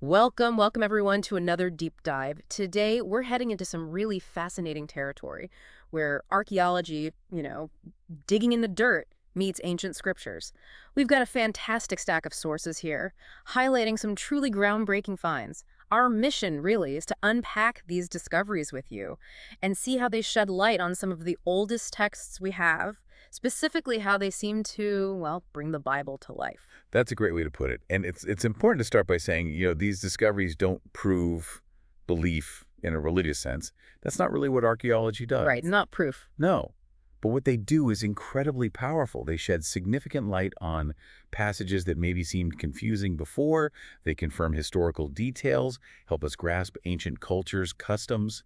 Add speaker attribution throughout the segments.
Speaker 1: Welcome everyone to another deep dive. Today, we're heading into some really fascinating territory where archaeology, digging in the dirt meets ancient scriptures. We've got a fantastic stack of sources here, highlighting some truly groundbreaking finds. Our mission, really, is to unpack these discoveries with you and see how they shed light on some of the oldest texts we have, specifically how they seem to, well, bring the Bible to life.
Speaker 2: That's a great way to put it. And it's important to start by saying, these discoveries don't prove belief in a religious sense. That's not really what archaeology
Speaker 1: Right,
Speaker 2: does.
Speaker 1: not proof.
Speaker 2: No. But what they do is incredibly powerful. They shed significant light on passages that maybe seemed confusing before. They confirm historical details, help us grasp ancient cultures, customs.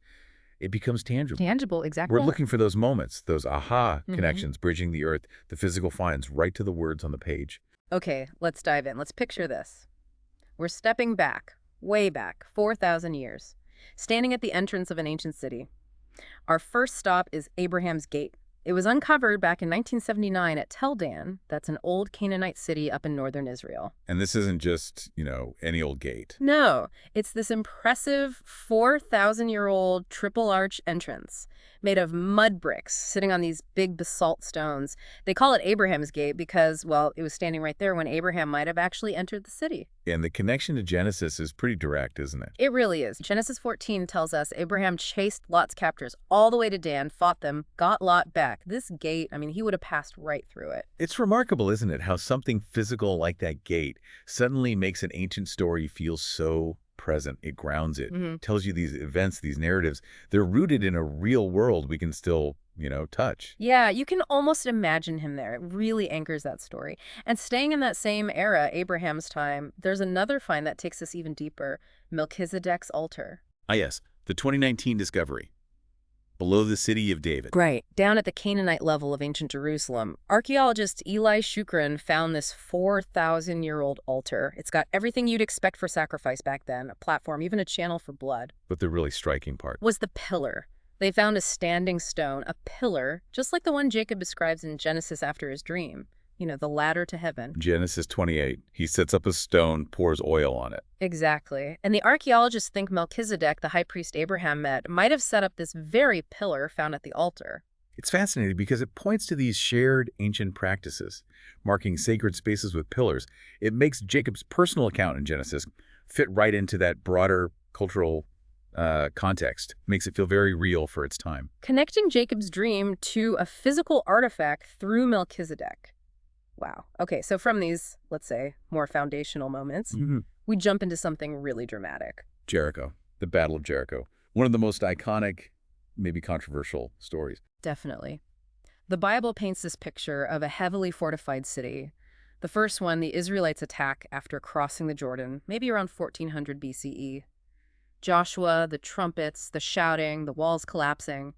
Speaker 2: It becomes tangible.
Speaker 1: Tangible, exactly.
Speaker 2: We're looking for those moments, those aha connections, bridging the earth, the physical finds, right to the words on the page.
Speaker 1: Okay, let's dive in. Let's picture this. We're stepping back, way back, 4,000 years, standing at the entrance of an ancient city. Our first stop is Abraham's Gate. It was uncovered back in 1979 at Tel Dan. That's an old Canaanite city up in northern Israel.
Speaker 2: And this isn't just, any old gate.
Speaker 1: No, it's this impressive 4,000-year-old triple arch entrance made of mud bricks sitting on these big basalt stones. They call it Abraham's Gate because, well, it was standing right there when Abraham might have actually entered the city.
Speaker 2: And the connection to Genesis is pretty direct, isn't it?
Speaker 1: It really is. Genesis 14 tells us Abraham chased Lot's captors all the way to Dan, fought them, got Lot back. This gate, he would have passed right through it.
Speaker 2: It's remarkable, isn't it, how something physical like that gate suddenly makes an ancient story feel so present. It grounds it, tells you these events, these narratives, they're rooted in a real world we can still, touch.
Speaker 1: Yeah, you can almost imagine him there. It really anchors that story. And staying in that same era, Abraham's time, there's another find that takes us even deeper, Melchizedek's altar.
Speaker 2: Ah, yes, the 2019 discovery. Below the city of David.
Speaker 1: Right. Down at the Canaanite level of ancient Jerusalem, archaeologist Eli Shukran found this 4,000-year-old altar. It's got everything you'd expect for sacrifice back then, a platform, even a channel for blood.
Speaker 2: But the really striking part
Speaker 1: Was the pillar. They found a standing stone, a pillar, just like the one Jacob describes in Genesis after his dream. The ladder to heaven.
Speaker 2: Genesis 28. He sets up a stone, pours oil on it.
Speaker 1: Exactly. And the archaeologists think Melchizedek, the high priest Abraham met, might have set up this very pillar found at the altar.
Speaker 2: It's fascinating because it points to these shared ancient practices, marking sacred spaces with pillars. It makes Jacob's personal account in Genesis fit right into that broader cultural context, makes it feel very real for its time.
Speaker 1: Connecting Jacob's dream to a physical artifact through Melchizedek. Wow. Okay, so from these, let's say, more foundational moments, we jump into something really dramatic.
Speaker 2: Jericho, the Battle of Jericho, one of the most iconic, maybe controversial stories.
Speaker 1: Definitely. The Bible paints this picture of a heavily fortified city. The first one, the Israelites attack after crossing the Jordan, maybe around 1400 BCE. Joshua, the trumpets, the shouting, the walls collapsing,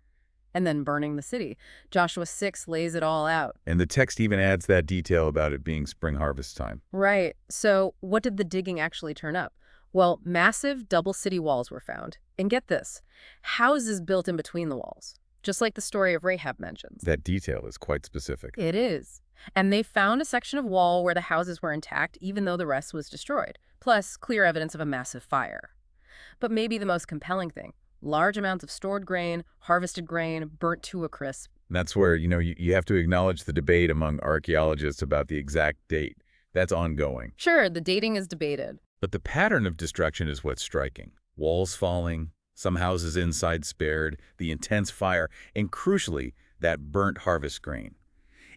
Speaker 1: and then burning the city. Joshua 6 lays it all out.
Speaker 2: And the text even adds that detail about it being spring harvest time.
Speaker 1: Right. So what did the digging actually turn up? Well, massive double city walls were found. And get this, houses built in between the walls, just like the story of Rahab mentions.
Speaker 2: That detail is quite specific.
Speaker 1: It is. And they found a section of wall where the houses were intact, even though the rest was destroyed, plus clear evidence of a massive fire. But maybe the most compelling thing, large amounts of stored grain, harvested grain, burnt to a crisp.
Speaker 2: And that's where, you have to acknowledge the debate among archaeologists about the exact date. That's ongoing.
Speaker 1: Sure, the dating is debated.
Speaker 2: But the pattern of destruction is what's striking. Walls falling, some houses inside spared, the intense fire, and crucially, that burnt harvest grain.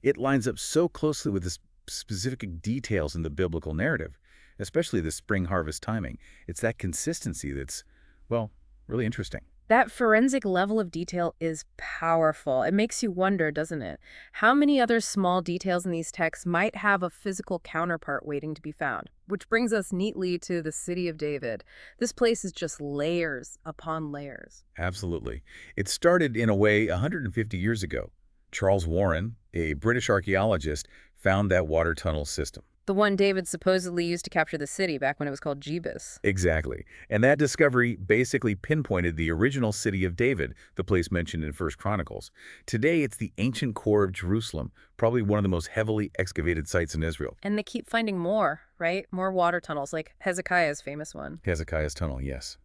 Speaker 2: It lines up so closely with the specific details in the biblical narrative, especially the spring harvest timing. It's that consistency that's, well, really interesting.
Speaker 1: That forensic level of detail is powerful. It makes you wonder, doesn't it? How many other small details in these texts might have a physical counterpart waiting to be found? Which brings us neatly to the city of David. This place is just layers upon layers.
Speaker 2: Absolutely. It started in a way 150 years ago. Charles Warren, a British archaeologist, found that water tunnel system.
Speaker 1: The one David supposedly used to capture the city back when it was called Jebus.
Speaker 2: Exactly. And that discovery basically pinpointed the original city of David, the place mentioned in 1 Chronicles. Today, it's the ancient core of Jerusalem, probably one of the most heavily excavated sites in Israel.
Speaker 1: And they keep finding more, right? More water tunnels, like Hezekiah's famous one.
Speaker 2: Hezekiah's tunnel, yes.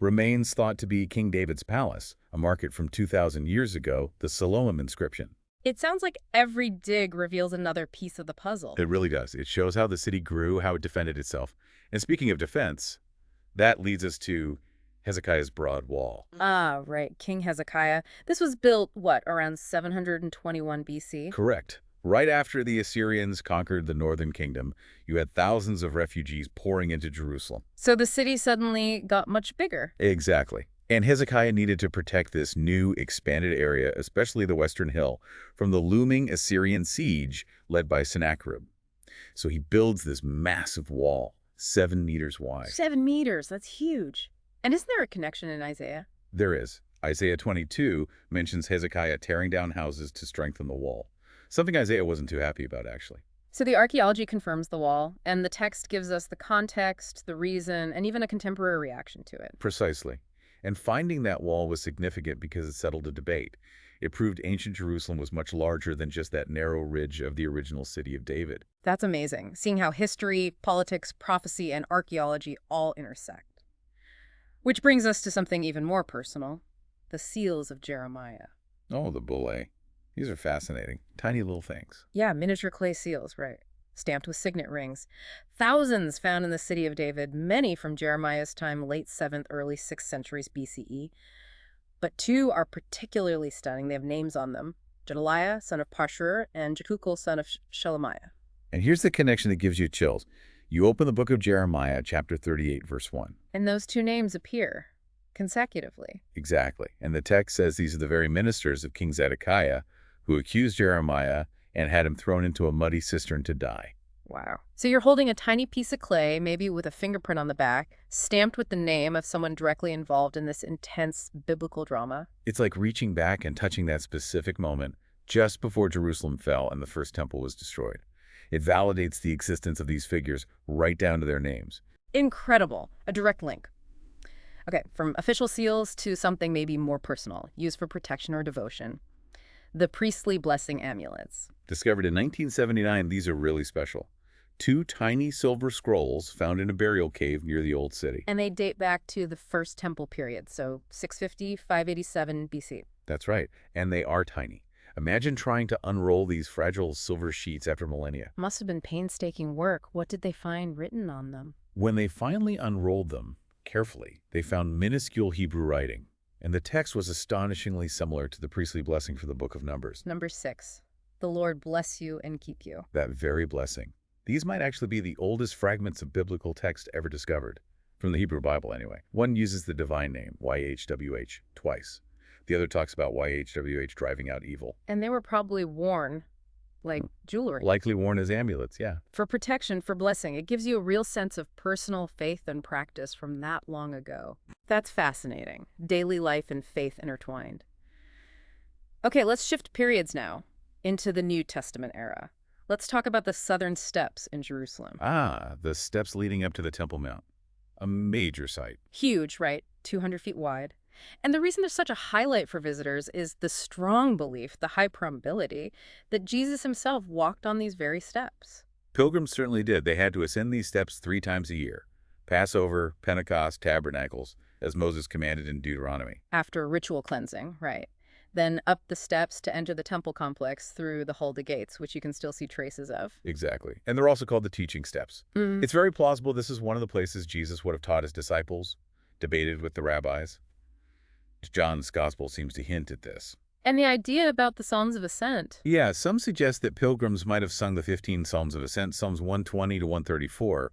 Speaker 2: Remains thought to be King David's palace, a market from 2,000 years ago, the Siloam inscription.
Speaker 1: It sounds like every dig reveals another piece of the puzzle.
Speaker 2: It really does. It shows how the city grew, how it defended itself. And speaking of defense, that leads us to Hezekiah's broad wall.
Speaker 1: Ah, right. King Hezekiah. This was built, what, around 721 BC?
Speaker 2: Correct. Right after the Assyrians conquered the northern kingdom, you had thousands of refugees pouring into Jerusalem.
Speaker 1: So the city suddenly got much bigger.
Speaker 2: Exactly. And Hezekiah needed to protect this new, expanded area, especially the Western Hill, from the looming Assyrian siege led by Sennacherib. So he builds this massive wall, 7 meters wide.
Speaker 1: 7 meters, that's huge. And isn't there a connection in Isaiah?
Speaker 2: There is. Isaiah 22 mentions Hezekiah tearing down houses to strengthen the wall. Something Isaiah wasn't too happy about, actually.
Speaker 1: So the archaeology confirms the wall, and the text gives us the context, the reason, and even a contemporary reaction to it.
Speaker 2: Precisely. And finding that wall was significant because it settled a debate. It proved ancient Jerusalem was much larger than just that narrow ridge of the original city of David.
Speaker 1: That's amazing, seeing how history, politics, prophecy, and archaeology all intersect. Which brings us to something even more personal, the seals of Jeremiah.
Speaker 2: Oh, the bullae. These are fascinating. Tiny little things.
Speaker 1: Yeah, miniature clay seals, right. Stamped with signet rings. Thousands found in the city of David, many from Jeremiah's time, late 7th, early 6th centuries BCE. But 2 are particularly stunning. They have names on them. Gedaliah, son of Pashur, and Jekukal, son of Shelemiah.
Speaker 2: And here's the connection that gives you chills. You open the book of Jeremiah, chapter 38, verse 1.
Speaker 1: And those 2 names appear consecutively.
Speaker 2: Exactly. And the text says these are the very ministers of King Zedekiah who accused Jeremiah and had him thrown into a muddy cistern to die.
Speaker 1: Wow. So you're holding a tiny piece of clay, maybe with a fingerprint on the back, stamped with the name of someone directly involved in this intense biblical drama.
Speaker 2: It's like reaching back and touching that specific moment just before Jerusalem fell and the first temple was destroyed. It validates the existence of these figures right down to their names.
Speaker 1: Incredible. A direct link. Okay, from official seals to something maybe more personal, used for protection or devotion. The Priestly Blessing Amulets.
Speaker 2: Discovered in 1979, these are really special. 2 tiny silver scrolls found in a burial cave near the Old City.
Speaker 1: And they date back to the First Temple period, so 650, 587 BC.
Speaker 2: That's right, and they are tiny. Imagine trying to unroll these fragile silver sheets after millennia.
Speaker 1: Must have been painstaking work. What did they find written on them?
Speaker 2: When they finally unrolled them carefully, they found minuscule Hebrew writing. And the text was astonishingly similar to the priestly blessing for the book of Numbers.
Speaker 1: Number 6. The Lord bless you and keep you.
Speaker 2: That very blessing. These might actually be the oldest fragments of biblical text ever discovered. From the Hebrew Bible, anyway. One uses the divine name, YHWH, twice. The other talks about YHWH driving out evil.
Speaker 1: And they were probably worn like jewelry.
Speaker 2: Likely worn as amulets, yeah.
Speaker 1: For protection, for blessing. It gives you a real sense of personal faith and practice from that long ago. That's fascinating. Daily life and faith intertwined. Okay, let's shift periods now into the New Testament era. Let's talk about the southern steps in Jerusalem.
Speaker 2: Ah, the steps leading up to the Temple Mount. A major site.
Speaker 1: Huge, right? 200 feet wide. And the reason they're such a highlight for visitors is the strong belief, the high probability, that Jesus himself walked on these very steps.
Speaker 2: Pilgrims certainly did. They had to ascend these steps 3 times a year. Passover, Pentecost, Tabernacles, as Moses commanded in Deuteronomy.
Speaker 1: After ritual cleansing, right. Then up the steps to enter the temple complex through the Hulda Gates, which you can still see traces of.
Speaker 2: Exactly. And they're also called the teaching steps. It's very plausible this is one of the places Jesus would have taught his disciples, debated with the rabbis. John's Gospel seems to hint at this.
Speaker 1: And the idea about the Psalms of Ascent.
Speaker 2: Yeah, some suggest that pilgrims might have sung the 15 Psalms of Ascent, Psalms 120 to 134,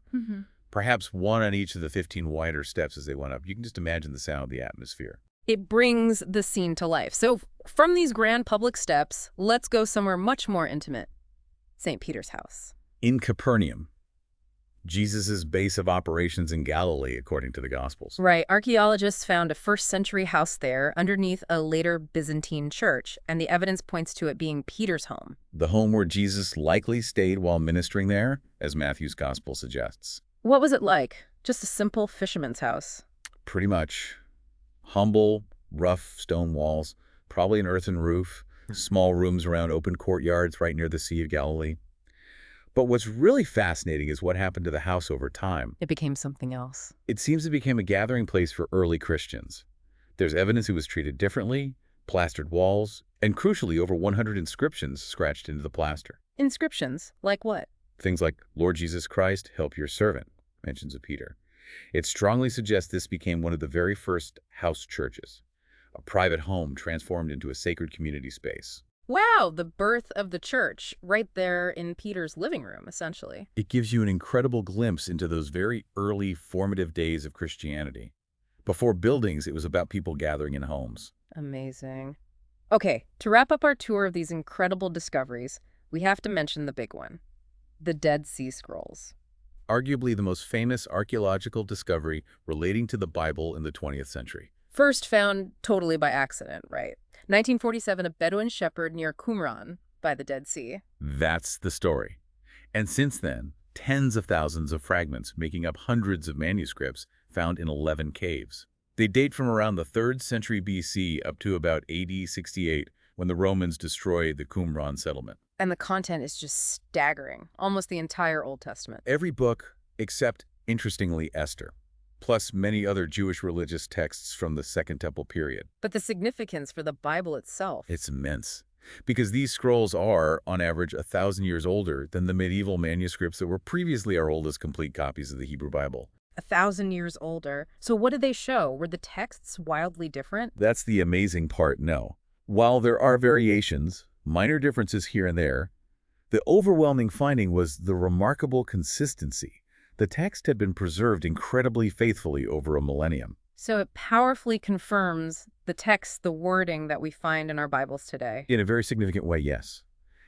Speaker 2: perhaps one on each of the 15 wider steps as they went up. You can just imagine the sound, the atmosphere.
Speaker 1: It brings the scene to life. So from these grand public steps, let's go somewhere much more intimate. St. Peter's house.
Speaker 2: In Capernaum. Jesus' base of operations in Galilee, according to the Gospels.
Speaker 1: Right. Archaeologists found a first-century house there underneath a later Byzantine church, and the evidence points to it being Peter's home.
Speaker 2: The home where Jesus likely stayed while ministering there, as Matthew's Gospel suggests.
Speaker 1: What was it like? Just a simple fisherman's house.
Speaker 2: Pretty much. Humble, rough stone walls, probably an earthen roof, small rooms around open courtyards right near the Sea of Galilee. But what's really fascinating is what happened to the house over time.
Speaker 1: It became something else.
Speaker 2: It seems it became a gathering place for early Christians. There's evidence it was treated differently, plastered walls, and crucially over 100 inscriptions scratched into the plaster.
Speaker 1: Inscriptions? Like what?
Speaker 2: Things like, Lord Jesus Christ, help your servant, mentions of Peter. It strongly suggests this became one of the very first house churches, a private home transformed into a sacred community space.
Speaker 1: Wow, the birth of the church, right there in Peter's living room, essentially.
Speaker 2: It gives you an incredible glimpse into those very early formative days of Christianity. Before buildings, it was about people gathering in homes.
Speaker 1: Amazing. Okay, to wrap up our tour of these incredible discoveries, we have to mention the big one, the Dead Sea Scrolls.
Speaker 2: Arguably the most famous archaeological discovery relating to the Bible in the 20th century.
Speaker 1: First found totally by accident, right? 1947, a Bedouin shepherd near Qumran by the Dead Sea.
Speaker 2: That's the story. And since then, tens of thousands of fragments making up hundreds of manuscripts found in 11 caves. They date from around the 3rd century BC up to about AD 68, when the Romans destroyed the Qumran settlement.
Speaker 1: And the content is just staggering, almost the entire Old Testament.
Speaker 2: Every book, except, interestingly, Esther, plus many other Jewish religious texts from the Second Temple period.
Speaker 1: But the significance for the Bible itself.
Speaker 2: It's immense, because these scrolls are, on average, 1,000 years older than the medieval manuscripts that were previously our oldest complete copies of the Hebrew Bible.
Speaker 1: 1,000 years older. So what did they show? Were the texts wildly different?
Speaker 2: That's the amazing part, no. While there are variations, minor differences here and there, the overwhelming finding was the remarkable consistency. The text had been preserved incredibly faithfully over a millennium.
Speaker 1: So it powerfully confirms the text, the wording that we find in our Bibles today.
Speaker 2: In a very significant way, yes.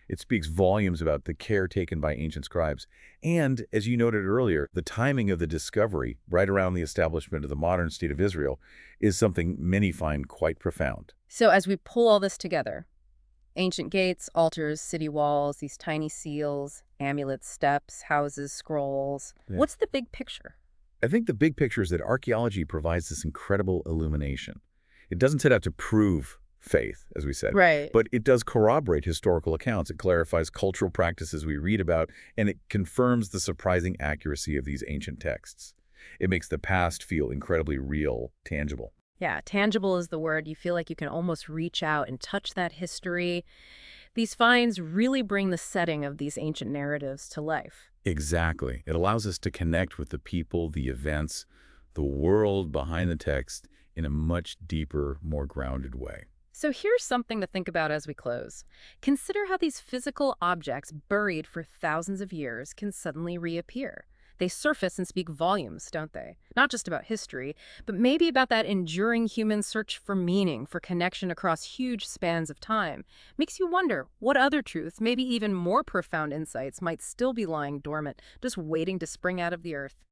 Speaker 2: It speaks volumes about the care taken by ancient scribes. And, as you noted earlier, the timing of the discovery, right around the establishment of the modern state of Israel, is something many find quite profound.
Speaker 1: So as we pull all this together, ancient gates, altars, city walls, these tiny seals, amulets, steps, houses, scrolls.
Speaker 2: Yeah.
Speaker 1: What's the big picture?
Speaker 2: I think the big picture is that archaeology provides this incredible illumination. It doesn't set out to prove faith, as we said.
Speaker 1: Right.
Speaker 2: But it does corroborate historical accounts. It clarifies cultural practices we read about, and it confirms the surprising accuracy of these ancient texts. It makes the past feel incredibly real, tangible.
Speaker 1: Yeah, tangible is the word. You feel like you can almost reach out and touch that history. These finds really bring the setting of these ancient narratives to life.
Speaker 2: Exactly. It allows us to connect with the people, the events, the world behind the text in a much deeper, more grounded way.
Speaker 1: So here's something to think about as we close. Consider how these physical objects buried for thousands of years can suddenly reappear. They surface and speak volumes, don't they? Not just about history, but maybe about that enduring human search for meaning, for connection across huge spans of time. Makes you wonder what other truths, maybe even more profound insights, might still be lying dormant, just waiting to spring out of the earth.